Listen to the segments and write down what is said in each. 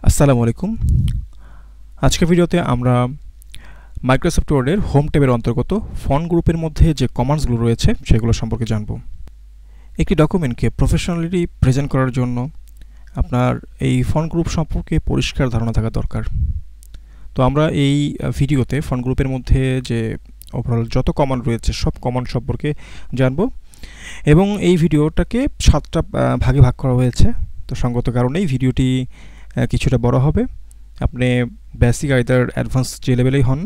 আসসালামু আলাইকুম। আজকের ভিডিওতে আমরা মাইক্রোসফট ওয়ার্ডের হোম ট্যাবের অন্তর্গত ফন্ট গ্রুপের মধ্যে যে কমান্ডসগুলো রয়েছে সেগুলো সম্পর্কে জানব। একটি ডকুমেন্টকে প্রফেশনালি প্রেজেন্ট করার জন্য আপনার এই ফন্ট গ্রুপ সম্পর্কে পরিষ্কার ধারণা থাকা দরকার। তো আমরা এই ভিডিওতে ফন্ট গ্রুপের মধ্যে যে ওভারঅল যত কমান্ড রয়েছে সব কমান্ড সম্পর্কে জানব এবং এই ভিডিওটাকে 7টা ভাগে ভাগ করা হয়েছে। তো সঙ্গত কারণেই ভিডিওটি কিছুটা বড় হবে। আপনি বেসিক আইদার অ্যাডভান্স যে লেভেলেই হন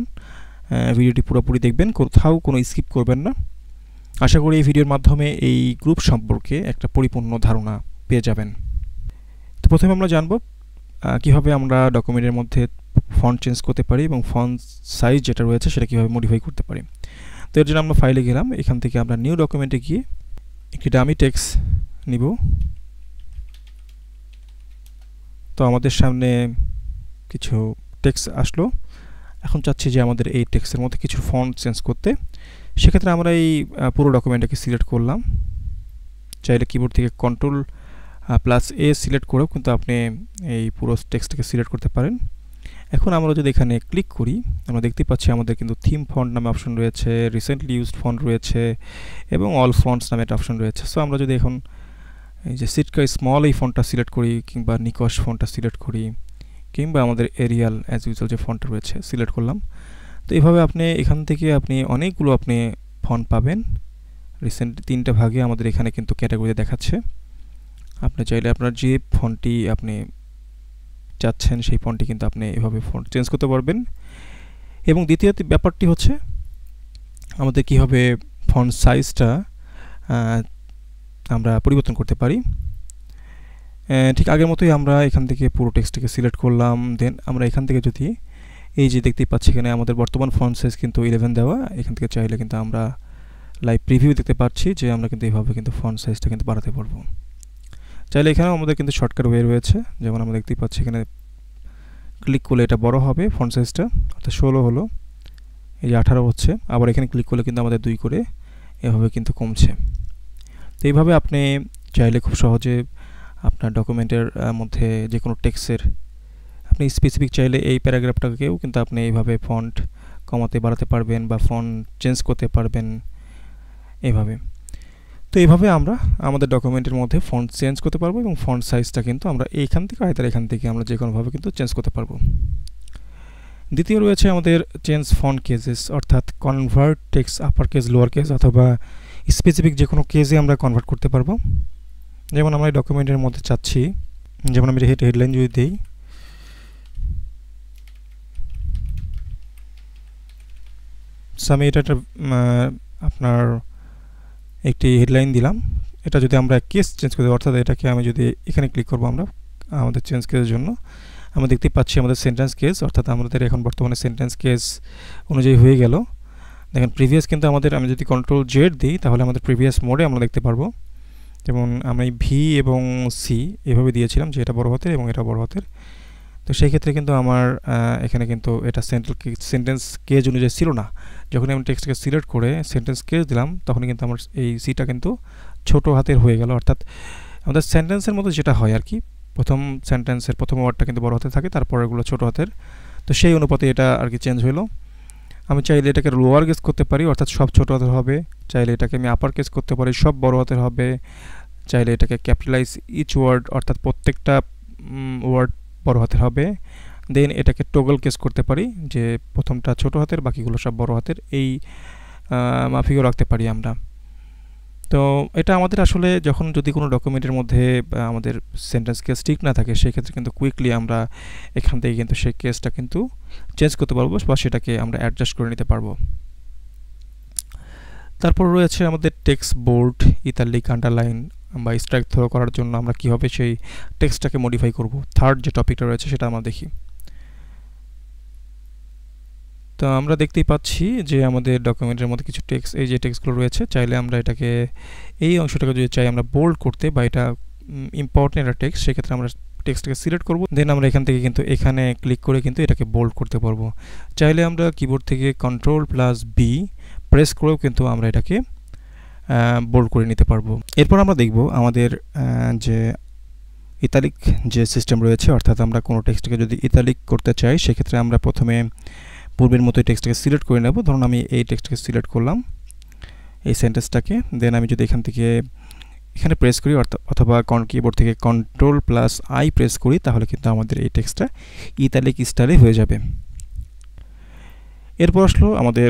ভিডিওটি পুরোপুরি দেখবেন, কোথাও কোনো স্কিপ করবেন না। আশা করি এই ভিডিওর মাধ্যমে এই গ্রুপ সম্পর্কে একটা পরিপূর্ণ ধারণা পেয়ে যাবেন। তো প্রথমে আমরা জানব কিভাবে আমরা ডকুমেন্টের মধ্যে ফন্ট চেঞ্জ করতে পারি এবং ফন্ট সাইজ যেটা রয়েছে সেটা কীভাবে মডিফাই করতে পারি। তো এর জন্য আমরা ফাইলে গেলাম, এখান থেকে আমরা নিউ ডকুমেন্টে গিয়ে একটি ডামি টেক্সট নিব। তো আমাদের সামনে কিছু টেক্সট আসলো। এখন চাচ্ছি যে আমাদের এই টেক্সটের মধ্যে কিছু ফন্ট চেঞ্জ করতে। সেক্ষেত্রে আমরা এই পুরো ডকুমেন্টটাকে সিলেক্ট করলাম। চাইলে কিবোর্ড থেকে Ctrl+A সিলেক্ট করেও কিন্তু আপনি এই পুরো টেক্সটটাকে সিলেক্ট করতে পারেন। এখন আমরা যদি এখানে ক্লিক করি আমরা দেখতে পাচ্ছি আমাদের কিন্তু থিম ফন্ট নামে অপশন রয়েছে, রিসেন্টলি ইউজড ফন্ট রয়েছে এবং অল ফন্টস নামে একটা অপশন রয়েছে। সো আমরা যদি এখন এই যে সিটকা স্মল এই ফন্টটা সিলেক্ট করি কিংবা নিকশ ফন্টটা সিলেক্ট করি কিংবা আমাদের এরিয়াল অ্যাজ ইউজুয়াল যে ফন্টটা রয়েছে সিলেক্ট করলাম। তো এইভাবে আপনি এখান থেকে অনেকগুলো ফন্ট পাবেন। রিসেন্ট 3টা ভাগে আমাদের এখানে কিন্তু ক্যাটাগরিতে দেখাচ্ছে। আপনি চাইলে আপনার যে ফন্টটি আপনি চাচ্ছেন সেই ফন্টটি কিন্তু আপনি এভাবে ফন্ট চেঞ্জ করতে পারবেন। এবং দ্বিতীয় ব্যাপারটি হচ্ছে আমাদের কীভাবে ফন্ট সাইজটা আমরা পরিবর্তন করতে পারি। ঠিক আগের মতোই আমরা এখান থেকে পুরো টেক্সটটাকে সিলেক্ট করলাম। দেন আমরা এখান থেকে যদি এই যে দেখতেই পাচ্ছি এখানে আমাদের বর্তমান ফন্ট সাইজ কিন্তু 11 দেওয়া। এখান থেকে চাইলে কিন্তু আমরা লাইভ প্রিভিউ দেখতে পাচ্ছি যে আমরা কিন্তু এইভাবে কিন্তু ফন্ট সাইজটা কিন্তু বাড়াতে পারবো। চাইলে এখানেও আমাদের কিন্তু শর্টকাট ওয়ে রয়েছে, যেমন আমরা দেখতেই পাচ্ছি এখানে ক্লিক করলে এটা বড় হবে ফন্ট সাইজটা, অর্থাৎ 16 হলো, এই যে 18 হচ্ছে। আবার এখানে ক্লিক করলে কিন্তু আমাদের 2 করে এভাবে কিন্তু কমছে। তো এইভাবে আপনি চাইলে খুব সহজে আপনার ডকুমেন্টের মধ্যে যে কোনো টেক্সটের আপনি স্পেসিফিক চাইলে এই প্যারাগ্রাফটাকেও কিন্তু আপনি এইভাবে ফন্ট কমাতে বাড়াতে পারবেন বা ফন্ট চেঞ্জ করতে পারবেন এইভাবে। তো এইভাবে আমরা আমাদের ডকুমেন্টের মধ্যে ফন্ট চেঞ্জ করতে পারবো এবং ফন্ট সাইজটা কিন্তু আমরা এখান থেকে আমরা যে কোনোভাবে কিন্তু চেঞ্জ করতে পারবো। দ্বিতীয় রয়েছে আমাদের চেঞ্জ ফন্ট কেজেস, অর্থাৎ convert text upper case lower case অথবা স্পেসিফিক যে কোনো কেজে আমরা কনভার্ট করতে পারবো। যেমন আমরা এই ডকুমেন্টের মধ্যে চাচ্ছি, যেমন আমি হেডলাইন যদি দিই, আমি এটা আপনার একটি হেডলাইন দিলাম। এটা যদি আমরা কেস চেঞ্জ করি, অর্থাৎ এটাকে আমি যদি এখানে ক্লিক করবো আমরা আমাদের চেঞ্জ কেসের জন্য, আমরা দেখতে পাচ্ছি আমাদের সেন্টেন্স কেস, অর্থাৎ আমাদের এখন বর্তমানে সেন্টেন্স কেস অনুযায়ী হয়ে গেল। দেখেন প্রিভিয়াস কিন্তু আমি যদি Ctrl+Z দিই তাহলে আমাদের প্রিভিয়াস মোডে আমরা দেখতে পারবো। যেমন আমি ভি এবং সি এভাবে দিয়েছিলাম যে এটা বড় হাতের এবং এটা বড় হাতের। তো সেই ক্ষেত্রে কিন্তু আমার এখানে কিন্তু এটা সেন্টেন্স কেজ অনুযায়ী ছিল না। যখন আমি টেক্সটকে সিলেক্ট করে সেন্টেন্স কেজ দিলাম তখন কিন্তু আমার এই সিটা কিন্তু ছোট হাতের হয়ে গেল। অর্থাৎ আমাদের সেন্টেন্সের মধ্যে যেটা হয় আর কি, প্রথম সেন্টেন্সের প্রথম ওয়ার্ডটা কিন্তু বড় হাতে থাকে, তারপরেগুলো ছোট হাতের। তো সেই অনুপাতে এটা আর কি চেঞ্জ হলো। আমি চাইলে এটাকে লোয়ার কেস করতে পারি, অর্থাৎ সব ছোট হাতের হবে। চাইলে এটাকে আমি আপার কেস করতে পারি, সব বড় হাতের হবে। চাইলে এটাকে ক্যাপিটালাইজ ইচ ওয়ার্ড, অর্থাৎ প্রত্যেকটা ওয়ার্ড বড় হাতের হবে। দেন এটাকে টগল কেস করতে পারি, যে প্রথমটা ছোট হাতের বাকিগুলো সব বড় হাতের, এই মাফিকও রাখতে পারি আমরা। তো এটা আমাদের আসলে যখন যদি কোনো ডকুমেন্টের মধ্যে আমাদের সেন্টেন্স কেস ঠিক না থাকে সেক্ষেত্রে কিন্তু কুইকলি আমরা এখান থেকে কিন্তু সেই কেসটা কিন্তু চেঞ্জ করতে পারবো বা সেটাকে আমরা অ্যাডজাস্ট করে নিতে পারবো। তারপর রয়েছে আমাদের টেক্সট বোল্ড, ইতালিক, আন্ডারলাইন বা স্ট্রাইক থ্রো করার জন্য আমরা কীভাবে সেই টেক্সটটাকে মডিফাই করব। থার্ড যে টপিকটা রয়েছে সেটা আমরা দেখি। তো আমরা দেখতেই পাচ্ছি যে আমাদের ডকুমেন্টের মধ্যে কিছু টেক্সট, এই যে টেক্সটগুলো রয়েছে, চাইলে আমরা এটাকে এই অংশটাকে যদি চাই আমরা বোল্ড করতে বা এটা ইম্পর্টেন্ট একটা টেক্সট, সেক্ষেত্রে আমরা টেক্সটটাকে সিলেক্ট করব। দেন আমরা এখান থেকে কিন্তু এখানে ক্লিক করে কিন্তু এটাকে বোল্ড করতে পারবো। চাইলে আমরা কিবোর্ড থেকে Ctrl+B প্রেস করেও কিন্তু আমরা এটাকে বোল্ড করে নিতে পারবো। এরপর আমরা দেখব আমাদের যে ইতালিক যে সিস্টেম রয়েছে, অর্থাৎ আমরা কোনো টেক্সটকে যদি ইতালিক করতে চাই সেক্ষেত্রে আমরা প্রথমে পূর্বের মতোই টেক্সটকে সিলেক্ট করে নেব। ধরুন আমি এই টেক্সটকে সিলেক্ট করলাম, এই সেন্টেন্সটাকে। দেন আমি যদি এখান থেকে এখানে প্রেস করি অথবা কিবোর্ড থেকে Ctrl+I প্রেস করি, তাহলে কিন্তু আমাদের এই টেক্সটটা ইতালিক স্টাইলে হয়ে যাবে। এরপর আসলো আমাদের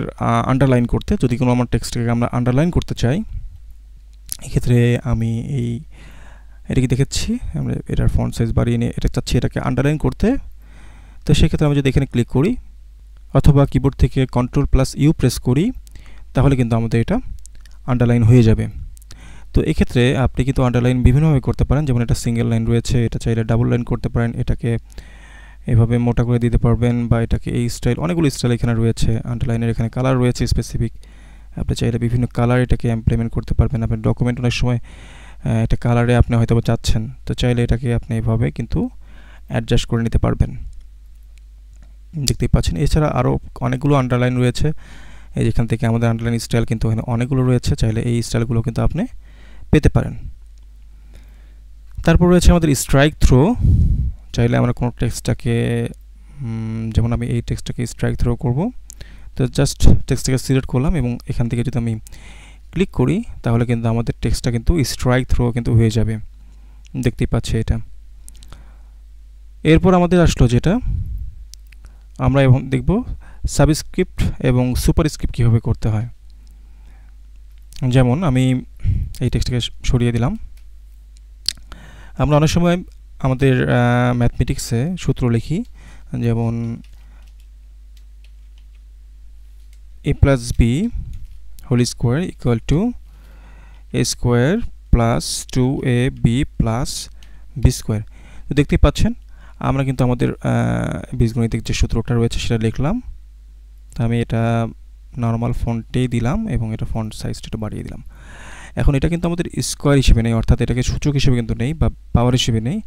আন্ডারলাইন করতে। যদি কোনো আমার টেক্সটকে আমরা আন্ডারলাইন করতে চাই, এক্ষেত্রে আমি এটাকে দেখাচ্ছি, আমরা এটার ফন্ট সাইজ বাড়িয়ে নিয়ে এটা চাচ্ছি এটাকে আন্ডারলাইন করতে। তো সেক্ষেত্রে আমি যদি এখানে ক্লিক করি অথবা কিবোর্ড থেকে Ctrl+U প্রেস করি, তাহলে কিন্তু আমাদের এটা আন্ডারলাইন হয়ে যাবে। তো এক্ষেত্রে আপনি কিন্তু আন্ডারলাইন বিভিন্নভাবে করতে পারেন, যেমন এটা সিঙ্গেল লাইন রয়েছে, এটা চাইলে ডাবল লাইন করতে পারেন, এটাকে এভাবে মোটা করে দিতে পারবেন, বা এটাকে এই স্টাইল, অনেকগুলো স্টাইল এখানে রয়েছে। আন্ডারলাইনের এখানে কালার রয়েছে স্পেসিফিক, আপনি চাইলে বিভিন্ন কালার এটাকে ইমপ্লিমেন্ট করতে পারবেন। আপনার ডকুমেন্ট অনেক সময় এটা কালারে আপনি হয়তো চাচ্ছেন, তো চাইলে এটাকে আপনি এভাবে কিন্তু অ্যাডজাস্ট করে নিতে পারবেন। দেখতেই পাচ্ছেন। এছাড়া আরও অনেকগুলো আন্ডারলাইন রয়েছে, এই যেখান থেকে আমাদের আন্ডারলাইন স্টাইল কিন্তু এখানে অনেকগুলো রয়েছে, চাইলে এই স্টাইলগুলো কিন্তু আপনি পেতে পারেন। তারপর রয়েছে আমাদের স্ট্রাইক থ্রো। চাইলে আমরা কোনো টেক্সটটাকে, যেমন আমি এই টেক্সটটাকে স্ট্রাইক থ্রো করব, তো জাস্ট টেক্সটটাকে সিলেক্ট করলাম এবং এখান থেকে যদি আমি ক্লিক করি, তাহলে কিন্তু আমাদের টেক্সটটা কিন্তু স্ট্রাইক থ্রো কিন্তু হয়ে যাবে। দেখতেই পাচ্ছি এটা। এরপর আমাদের আসলো যেটা আমরা এখন দেখব সাবস্ক্রিপ্ট এবং সুপারস্ক্রিপ্ট কীভাবে করতে হয়। যেমন আমি এই টেক্সটটাকে সরিয়ে দিলাম। আমরা অনেক সময় আমাদের ম্যাথমেটিক্সে সূত্র লিখি, যেমন a+b whole square equal to a square plus 2ab plus b square. তো দেখতেই পাচ্ছেন আমরা কিন্তু আমাদের বীজগণিতিক যে সূত্রটা রয়েছে সেটা লিখলাম। তো আমি এটা নর্মাল ফন্টেই দিলাম এবং এটা ফন্ট সাইজটা একটু বাড়িয়ে দিলাম। এখন এটা কিন্তু আমাদের স্কোয়ার হিসেবে নেই, অর্থাৎ এটাকে সূচক হিসেবে কিন্তু নেই বা পাওয়ার হিসেবে নেই,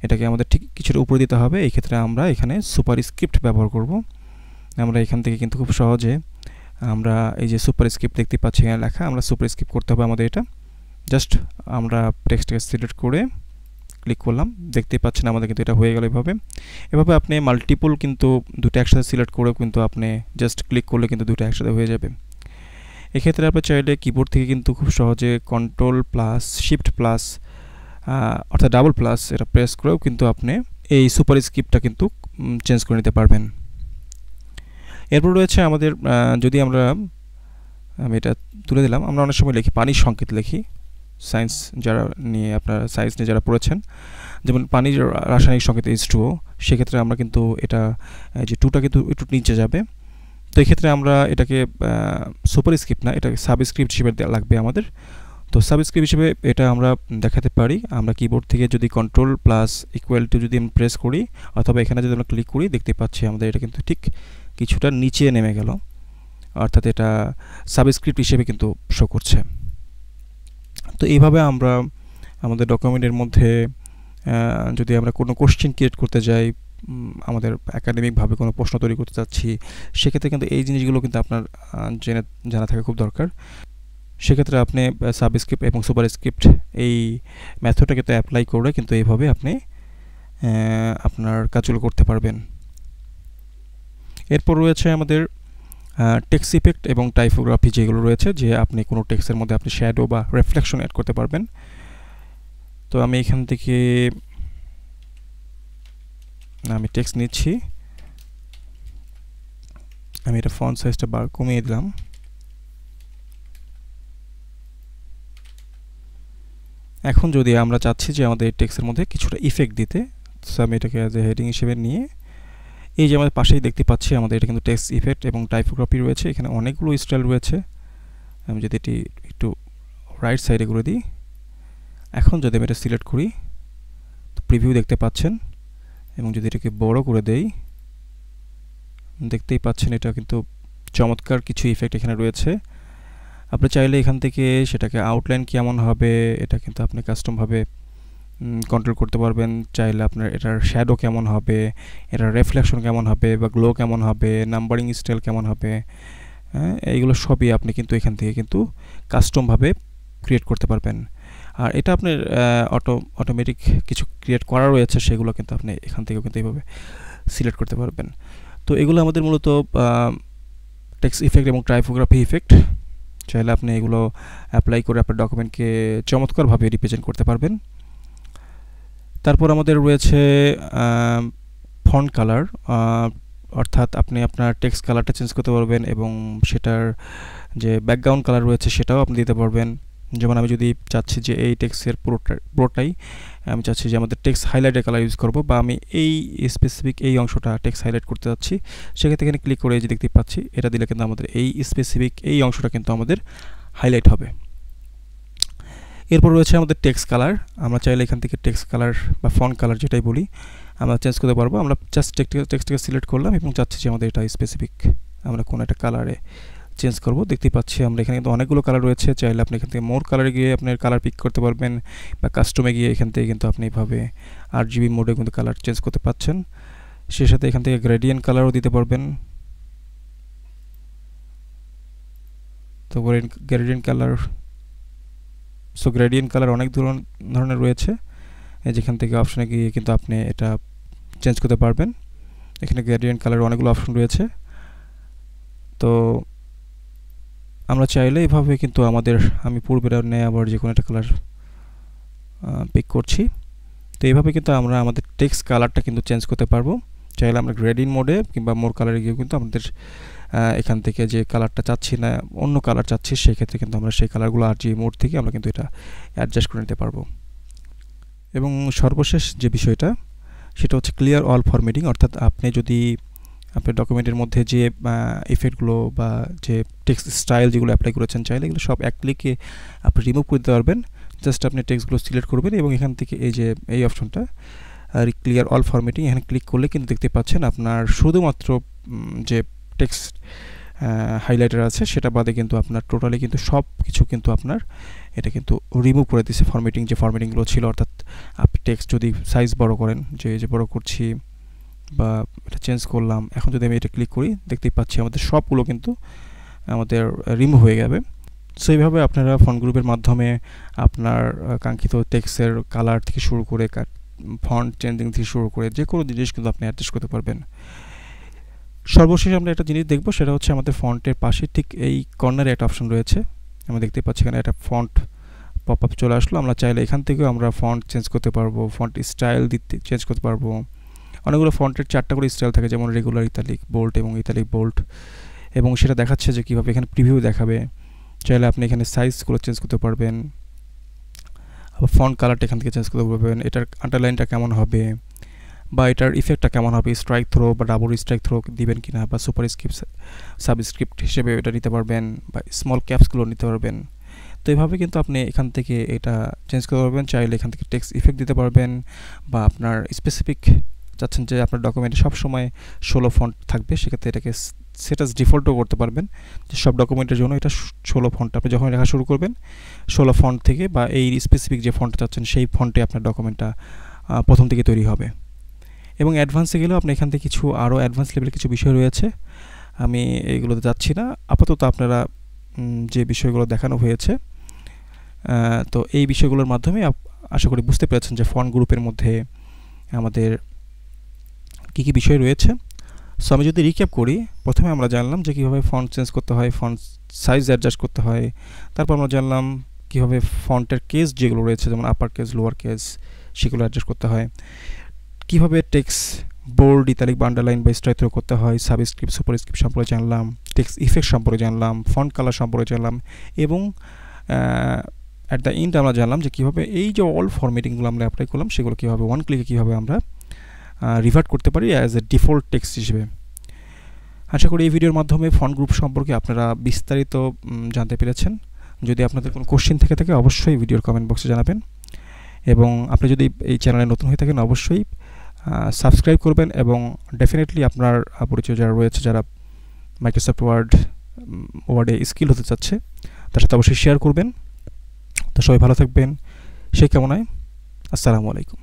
এটাকে আমাদের ঠিক কিছুটা উপরে দিতে হবে। এই ক্ষেত্রে আমরা এখানে সুপারস্ক্রিপ্ট ব্যবহার করব। আমরা এখান থেকে কিন্তু খুব সহজে আমরা এই যে সুপারস্ক্রিপ্ট দেখতে পাচ্ছি এখানে লেখা, আমরা সুপারস্ক্রিপ্ট করতে হবে আমাদের এটা। জাস্ট আমরা টেক্সটকে সিলেক্ট করে ক্লিক করলাম, দেখতেই পাচ্ছেন আমাদের কিন্তু এটা হয়ে গেল। এভাবে আপনি মাল্টিপল কিন্তু দুটো একসাথে সিলেক্ট করেও কিন্তু আপনি জাস্ট ক্লিক করলে কিন্তু দুটো একসাথে হয়ে যাবে। এক্ষেত্রে আপনি চাইলে কিবোর্ড থেকে কিন্তু খুব সহজে Ctrl+Shift+, অর্থাৎ ডাবল প্লাস এটা প্রেস করেও কিন্তু আপনি এই সুপারস্ক্রিপ্টটা কিন্তু চেঞ্জ করে নিতে পারবেন। এরপর রয়েছে আমাদের, যদি আমি এটা তুলে দিলাম, আমরা অনেক সময় লিখি পানির সংকেত লিখি, সায়েন্স যারা নিয়ে আপনারা সায়েন্স নিয়ে যারা পড়েছেন, যেমন পানির রাসায়নিক সংকেত H2O, সেক্ষেত্রে আমরা কিন্তু এটা যে টুটা কিন্তু একটু নিচে যাবে। তো এক্ষেত্রে আমরা এটাকে সুপারস্ক্রিপ্ট না, এটাকে সাবস্ক্রিপ্ট হিসেবে লাগবে আমাদের। তো সাবস্ক্রিপ্ট হিসেবে এটা আমরা দেখাতে পারি, আমরা কিবোর্ড থেকে যদি Ctrl+= যদি আমি প্রেস করি অথবা এখানে যদি আমরা ক্লিক করি, দেখতে পাচ্ছি আমাদের এটা কিন্তু ঠিক কিছুটা নিচে নেমে গেল, অর্থাৎ এটা সাবস্ক্রিপ্ট হিসেবে কিন্তু শো করছে। তো এইভাবে আমরা আমাদের ডকুমেন্টের মধ্যে যদি আমরা কোনো কোশ্চেন ক্রিয়েট করতে যাই, আমাদের একাডেমিকভাবে কোনো প্রশ্ন তৈরি করতে চাচ্ছি, সেক্ষেত্রে কিন্তু এই জিনিসগুলো কিন্তু আপনার জানা থাকা খুব দরকার। সেক্ষেত্রে আপনি সাবস্ক্রিপ্ট এবং সুপারস্ক্রিপ্ট এই মেথডটা কিন্তু অ্যাপ্লাই করে কিন্তু এইভাবে আপনি আপনার কাজগুলো করতে পারবেন। এরপর রয়েছে আমাদের টেক্সট ইফেক্ট এবং টাইপোগ্রাফি, যেগুলো রয়েছে যে আপনি কোনো টেক্সটের মধ্যে আপনি শ্যাডো বা রিফ্লেকশন অ্যাড করতে পারবেন। তো আমি এখান থেকে আমি টেক্সট নিচ্ছি, আমি এটা ফন্ট সাইজটা কমিয়ে দিলাম। এখন যদি আমরা চাচ্ছি যে আমাদের টেক্সটের মধ্যে কিছুটা ইফেক্ট দিতে, সো আমি এটাকে অ্যাজ এ হেডিং হিসেবে নিয়ে, এই যে আমাদের পাশেই দেখতে পাচ্ছি আমাদের এটা কিন্তু টেক্সট ইফেক্ট এবং টাইপোগ্রাফি রয়েছে, এখানে অনেকগুলো স্টাইল রয়েছে। আমি যদি এটি একটু রাইট সাইডে করে দিই, এখন যদি আমি এটা সিলেক্ট করি, তো প্রিভিউ দেখতে পাচ্ছেন, এবং যদি এটাকে বড় করে দেই, দেখতেই পাচ্ছেন এটা কিন্তু চমৎকার কিছু ইফেক্ট এখানে রয়েছে। আপনি চাইলে এখান থেকে সেটাকে আউটলাইন কেমন হবে এটা কিন্তু আপনি কাস্টমভাবে কন্ট্রোল করতে পারবেন। চাইলে আপনার এটার শ্যাডো কেমন হবে, এটার রিফ্লেকশন কেমন হবে, বা গ্লো কেমন হবে, নাম্বারিং স্টাইল কেমন হবে, এইগুলো সবই আপনি কিন্তু এখান থেকে কিন্তু কাস্টমভাবে ক্রিয়েট করতে পারবেন। আর এটা আপনার অটোমেটিক কিছু ক্রিয়েট করা রয়েছে, সেগুলো কিন্তু আপনি এখান থেকেও কিন্তু এইভাবে সিলেক্ট করতে পারবেন। তো এগুলো আমাদের মূলত টেক্সট ইফেক্ট এবং টাইপোগ্রাফি ইফেক্ট। চাইলে আপনি এগুলো অ্যাপ্লাই করে আপনার ডকুমেন্টকে চমৎকারভাবে রিপ্রেজেন্ট করতে পারবেন। তারপর আমাদের রয়েছে ফন্ট কালার, অর্থাৎ আপনি আপনার টেক্সট কালারটা চেঞ্জ করতে পারবেন এবং সেটার যে ব্যাকগ্রাউন্ড কালার রয়েছে সেটাও আপনি দিতে পারবেন। যেমন আমি যদি চাচ্ছি যে এই টেক্সটের পুরোটাই আমি চাচ্ছি যে আমাদের টেক্সট হাইলাইটের কালার ইউজ করব, বা আমি এই স্পেসিফিক এই অংশটা টেক্সট হাইলাইট করতে যাচ্ছি, সেক্ষেত্রে এখানে ক্লিক করে যে দেখতে পাচ্ছি এটা দিলে কিন্তু আমাদের এই স্পেসিফিক এই অংশটা কিন্তু আমাদের হাইলাইট হবে। এরপর রয়েছে আমাদের টেক্সট কালার। আমরা চাইলে এখান থেকে টেক্সট কালার বা ফন্ট কালার যেটাই বলি আমরা চেঞ্জ করতে পারবো। আমরা জাস্ট টেক্সটকে সিলেক্ট করলাম এবং চাচ্ছি যে আমাদের এটা স্পেসিফিক আমরা কোনো একটা কালারে চেঞ্জ করব। দেখতে পাচ্ছি আমরা এখানে কিন্তু অনেকগুলো কালার রয়েছে। চাইলে আপনি এখান থেকে মোর কালারে গিয়ে আপনার কালার পিক করতে পারবেন, বা কাস্টমে গিয়ে এখান থেকে কিন্তু আপনি এইভাবে RGB মোডে কিন্তু কালার চেঞ্জ করতে পাচ্ছেন। সেই সাথে এখান থেকে গ্রেডিয়েন্ট কালারও দিতে পারবেন। তো গ্রেডিয়েন্ট কালার অনেক ধরনের রয়েছে, যেখান থেকে অপশনে গিয়ে কিন্তু আপনি এটা চেঞ্জ করতে পারবেন। এখানে গ্রেডিয়েন্ট কালার অনেকগুলো অপশন রয়েছে। তো আমরা চাইলে এইভাবে কিন্তু আমি পূর্বের নেই আবার যে কোনো একটা কালার পিক করছি। তো এইভাবে কিন্তু আমরা আমাদের টেক্সট কালারটা কিন্তু চেঞ্জ করতে পারবো। চাইলে আমরা গ্রেডিয়েন্ট মোডে কিংবা মোর কালারে গিয়ে কিন্তু আমাদের এখান থেকে যে কালারটা চাচ্ছি না অন্য কালার চাচ্ছি, সেই ক্ষেত্রে কিন্তু আমরা সেই কালারগুলো RGB মোড থেকে আমরা কিন্তু এটা অ্যাডজাস্ট করে নিতে পারবো। এবং সর্বশেষ যে বিষয়টা সেটা হচ্ছে ক্লিয়ার অল ফরম্যাটিং, অর্থাৎ আপনি যদি আপনার ডকুমেন্টের মধ্যে যে ইফেক্টগুলো বা যে টেক্সট স্টাইল যেগুলো অ্যাপ্লাই করেছেন চাইলে এগুলো সব এক ক্লিকে আপনি রিমুভ করে দিতে পারবেন। জাস্ট আপনি টেক্সটগুলো সিলেক্ট করবেন এবং এখান থেকে এই অপশনটা ক্লিয়ার অল ফরম্যাটিং এখানে ক্লিক করলে কিন্তু দেখতে পাচ্ছেন আপনার শুধুমাত্র যে টেক্সট হাইলাইটার আছে সেটা বাদে কিন্তু আপনার টোটালি কিন্তু সব কিছু কিন্তু আপনার এটা কিন্তু রিমুভ করে দিচ্ছে। যে ফরম্যাটিংগুলো ছিল, অর্থাৎ আপনি টেক্সট যদি সাইজ বড় করেন, যে বড় করছি বা এটা চেঞ্জ করলাম, এখন যদি আমি এটা ক্লিক করি দেখতেই পাচ্ছি আমাদের সবগুলো কিন্তু আমাদের রিমুভ হয়ে যাবে। সো এইভাবে আপনারা ফন্ট গ্রুপের মাধ্যমে আপনার কাঙ্ক্ষিত টেক্সটের কালার থেকে শুরু করে ফন্ট চেঞ্জিং থেকে শুরু করে যে কোনো জিনিস কিন্তু আপনি অ্যাডজাস্ট করতে পারবেন। সর্বশেষ আমরা একটা জিনিস দেখব, সেটা হচ্ছে আমাদের ফন্টের পাশে ঠিক এই কর্নারে একটা অপশন রয়েছে। আমরা দেখতে পাচ্ছি এখানে একটা ফন্ট পপ আপ চলে আসলো। আমরা চাইলে এখান থেকেও আমরা ফন্ট চেঞ্জ করতে পারবো, ফন্ট স্টাইল চেঞ্জ করতে পারবো। অনেকগুলো ফন্টের 4টা করে স্টাইল থাকে, যেমন রেগুলার, ইতালিক, বোল্ড এবং ইতালিক বোল্ড, এবং সেটা দেখাচ্ছে যে কীভাবে এখানে প্রিভিউ দেখাবে। চাইলে আপনি এখানে সাইজগুলো চেঞ্জ করতে পারবেন, আবার ফন্ট কালারটা এখান থেকে চেঞ্জ করতে পারবেন, এটার আন্ডারলাইনটা কেমন হবে বা এটার ইফেক্টটা কেমন হবে, স্ট্রাইক থ্রো বা ডাবল স্ট্রাইক থ্রো দিবেন কিনা, বা সুপার সাবস্ক্রিপ্ট হিসেবে এটা নিতে পারবেন, বা স্মল ক্যাপসগুলো নিতে পারবেন। তো এইভাবে কিন্তু আপনি এখান থেকে এটা চেঞ্জ করতে পারবেন। চাইলে এখান থেকে টেক্সট ইফেক্ট দিতে পারবেন, বা আপনার স্পেসিফিক চাচ্ছেন যে আপনার ডকুমেন্টে সবসময় 16 ফন্ট থাকবে, সেক্ষেত্রে এটাকে সেট অ্যাজ ডিফল্টও করতে পারবেন যে সব ডকুমেন্টের জন্য এটা 16 ফন্ট। আপনি যখন লেখা শুরু করবেন 16 ফন্ট থেকে, বা এই স্পেসিফিক যে ফন্টটা চাচ্ছেন সেই ফন্টে আপনার ডকুমেন্টটা প্রথম থেকে তৈরি হবে। এবং অ্যাডভান্সে গেলেও আপনি এখান থেকে কিছু আরও অ্যাডভান্স লেভেলের কিছু বিষয় রয়েছে, আমি এইগুলোতে যাচ্ছি না। আপাতত আপনারা যে বিষয়গুলো দেখানো হয়েছে, তো এই বিষয়গুলোর মাধ্যমে আশা করি বুঝতে পেরেছেন যে ফন্ট গ্রুপের মধ্যে আমাদের কী কী বিষয় রয়েছে। সো আমি যদি রিক্যাপ করি, প্রথমে আমরা জানলাম যে কীভাবে ফন্ট চেঞ্জ করতে হয়, ফন্ট সাইজ অ্যাডজাস্ট করতে হয়। তারপর আমরা জানলাম কীভাবে ফন্টের কেস যেগুলো রয়েছে, যেমন আপার কেস, লোয়ার কেস, সেগুলো অ্যাডজাস্ট করতে হয়। কীভাবে টেক্সট বোল্ড, ইতালিক বা আন্ডারলাইন বা স্ট্রাইক থ্রো করতে হয়, সাবস্ক্রিপ্ট, সুপারস্ক্রিপ্ট সম্পর্কে জানলাম, টেক্সট ইফেক্ট সম্পর্কে জানলাম, ফন্ট কালার সম্পর্কে জানলাম, এবং অ্যাট দ্য এন্ড আমরা জানলাম যে কীভাবে এই যে অল ফরম্যাটিংগুলো আমরা অ্যাপ্লাই করলাম সেগুলো কীভাবে ওয়ান ক্লিকে কীভাবে আমরা রিভার্ট করতে পারি অ্যাজ এ ডিফল্ট টেক্সট হিসেবে। আশা করি এই ভিডিওর মাধ্যমে ফন্ট গ্রুপ সম্পর্কে আপনারা বিস্তারিত জানতে পেরেছেন। যদি আপনাদের কোনো কোশ্চেন থেকে থাকে অবশ্যই ভিডিওর কমেন্ট বক্সে জানাবেন, এবং আপনি যদি এই চ্যানেলে নতুন হয়ে থাকেন অবশ্যই সাবস্ক্রাইব করবেন, এবং ডেফিনেটলি আপনার পরিচয় যারা রয়েছে, যারা মাইক্রোসফট ওয়ার্ডে স্কিল হতে চাচ্ছে, তার সাথে অবশ্যই শেয়ার করবেন। তো সবাই ভালো থাকবেন সেই কামনায়। আসসালামু আলাইকুম।